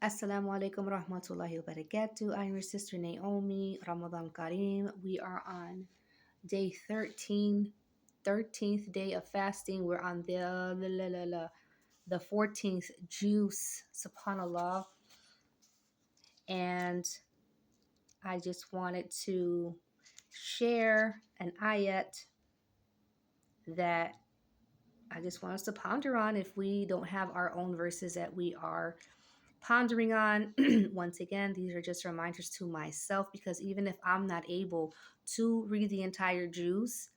Assalamu alaikum rahmatullahi wa barakatuh. I'm your sister Naomi. Ramadan Kareem. We are on day 13, 13th day of fasting. We're on the 14th juice, subhanAllah. And I just wanted to share an ayat that I just want us to ponder on if we don't have our own verses that we are pondering on. Once again, these are just reminders to myself, because even if I'm not able to read the entire juice,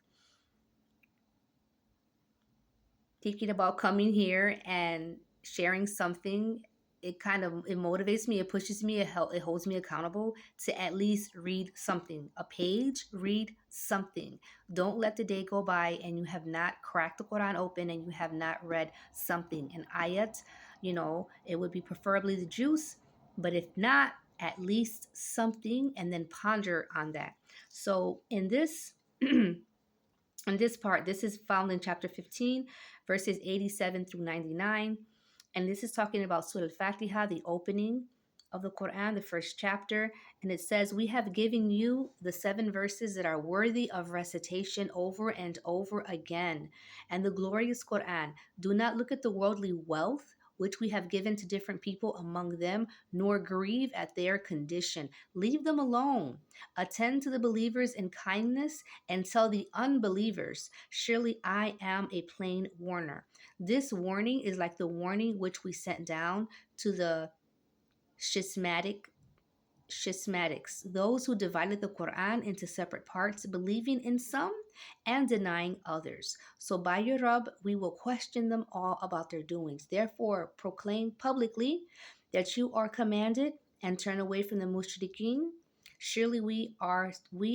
thinking about coming here and sharing something, it motivates me, it pushes me, it holds me accountable to at least read something, a page, read something. Don't let the day go by and you have not cracked the Quran open and you have not read something, an ayat. It would be preferably the juice, but if not, at least something, and then ponder on that. So in this in this part, this is found in chapter 15, verses 87 through 99. And this is talking about Surah Al-Fatiha, the opening of the Quran, the first chapter. And it says, "We have given you the 7 verses that are worthy of recitation over and over again, and the glorious Quran. Do not look at the worldly wealth which we have given to different people among them, nor grieve at their condition. Leave them alone. Attend to the believers in kindness and tell the unbelievers, surely I am a plain warner." This warning is like the warning which we sent down to the schismatics, those who divided the Quran into separate parts, believing in some and denying others. So by your Rabb, we will question them all about their doings. Therefore, proclaim publicly that you are commanded and turn away from the mushrikeen. Surely we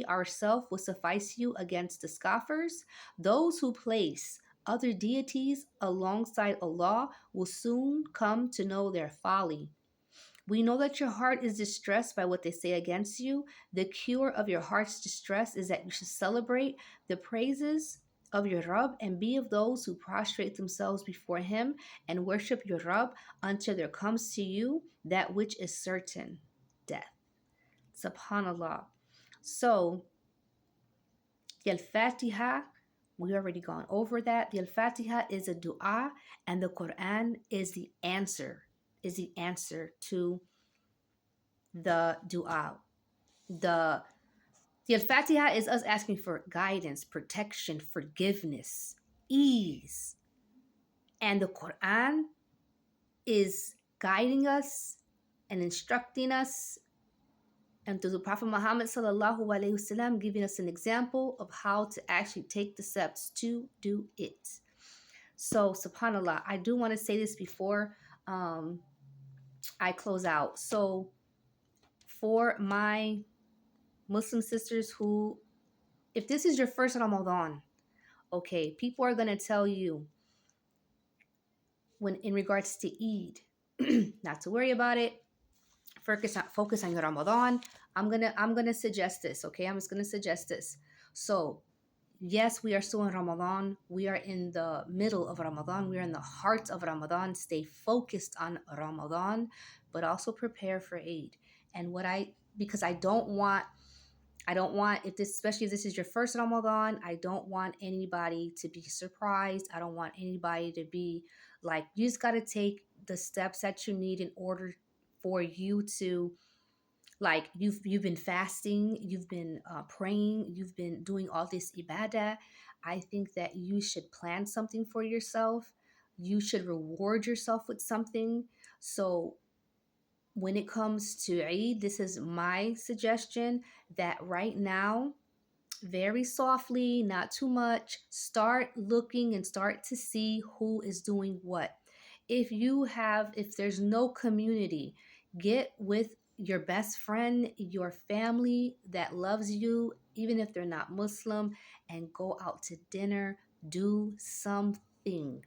ourselves will suffice you against the scoffers. Those who place other deities alongside Allah will soon come to know their folly. We know that your heart is distressed by what they say against you. The cure of your heart's distress is that you should celebrate the praises of your Rabb and be of those who prostrate themselves before Him and worship your Rabb until there comes to you that which is certain, death. Subhanallah. So, the Al-Fatiha, we already gone over that. The Al-Fatiha is a dua, and the Quran is the answer to the dua. The the Al-Fatiha is us asking for guidance, protection, forgiveness, ease. And the Quran is guiding us and instructing us, and through the Prophet Muhammad sallallahu alaihi wasallam giving us an example of how to actually take the steps to do it. So subhanallah, I do want to say this before I close out. So for my Muslim sisters who, if this is your first Ramadan, okay, people are going to tell you when in regards to Eid, not to worry about it. Focus on your Ramadan. I'm gonna suggest this, okay? I'm just gonna suggest this. So yes, we are still in Ramadan. We are in the middle of Ramadan. We are in the heart of Ramadan. Stay focused on Ramadan, but also prepare for Eid. And because I don't want, if this, especially if this is your first Ramadan, I don't want anybody to be surprised. I don't want anybody to be like, you just got to take the steps that you need in order for you to, like, you've been fasting, you've been praying, you've been doing all this ibadah. I think that you should plan something for yourself. You should reward yourself with something. So when it comes to Eid, this is my suggestion, that right now, very softly, not too much, start looking and start to see who is doing what. If there's no community, get with your best friend, your family that loves you, even if they're not Muslim, and go out to dinner. Do something.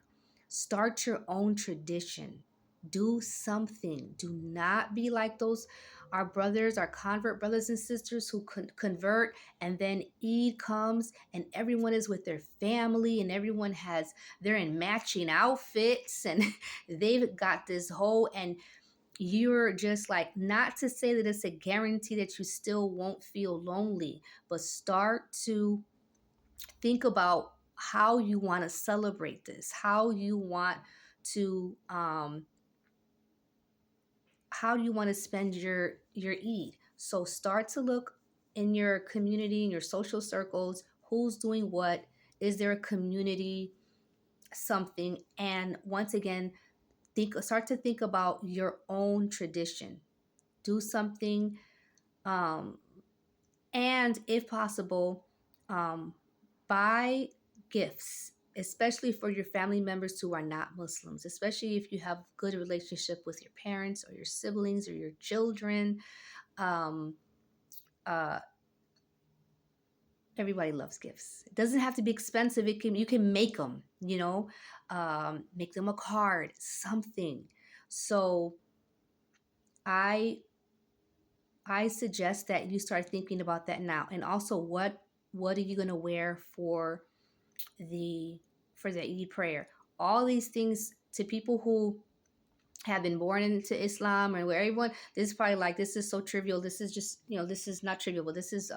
Start your own tradition. Do something. Do not be like those, our brothers, our convert brothers and sisters who convert, and then Eid comes and everyone is with their family and they're in matching outfits and they've got this whole, and you're just like, not to say that it's a guarantee that you still won't feel lonely, but start to think about how you want to celebrate this, to how do you want to spend your Eid. So start to look in your community, in your social circles, who's doing what, is there a community something, and once again, start to think about your own tradition. Do something, um, and if possible, um, buy gifts, especially for your family members who are not Muslims, especially if you have good relationship with your parents or your siblings or your children. um, uh, Everybody loves gifts. It doesn't have to be expensive. You can make them, make them a card, something. So I I suggest that you start thinking about that now. And also, what are you going to wear the the Eid prayer? All these things, to people who have been born into Islam, and where everyone, this is probably like, this is so trivial. This is just, this is not trivial, but this is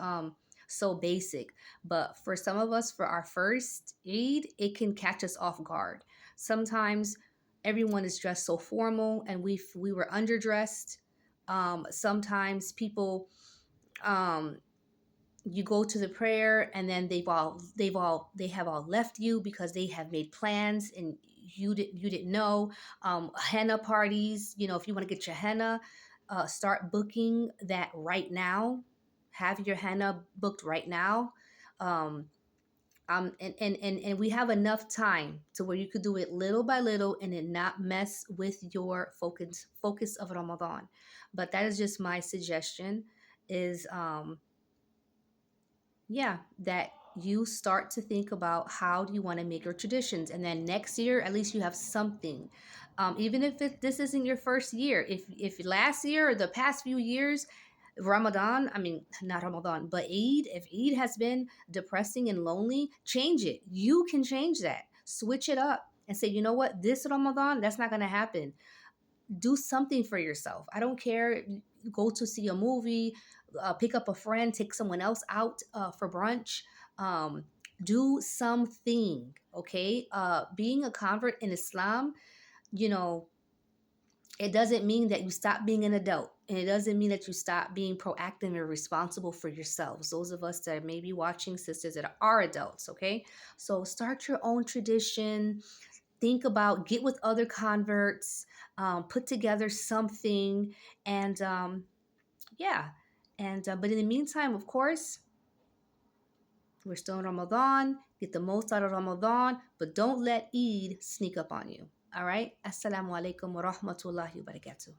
so basic. But for some of us, for our first Eid, it can catch us off guard. Sometimes everyone is dressed so formal, and we were underdressed. Sometimes people, um, you go to the prayer, and then they have all left you because they have made plans, and you didn't know. Henna parties, if you want to get your henna, start booking that right now. Have your henna booked right now. um, and we have enough time to where you could do it little by little and it not mess with your focus of Ramadan. But that is just my suggestion, is yeah, that you start to think about how do you want to make your traditions, and then next year at least you have something. Even if this isn't your first year, if last year or the past few years, Ramadan, I mean, not Ramadan, but Eid, if Eid has been depressing and lonely, change it. You can change that, switch it up, and say, you know what, this Ramadan, that's not going to happen. Do something for yourself. I don't care. Go to see a movie, pick up a friend, take someone else out for brunch. Um, do something, okay? Being a convert in Islam, you know, it doesn't mean that you stop being an adult. And it doesn't mean that you stop being proactive and responsible for yourselves. Those of us that may be watching, sisters that are adults, okay? So start your own tradition. Think about, get with other converts, put together something, and yeah. And but in the meantime, of course, we're still in Ramadan. Get the most out of Ramadan, but don't let Eid sneak up on you. All right. Assalamu alaikum wa rahmatullahi wa barakatuh.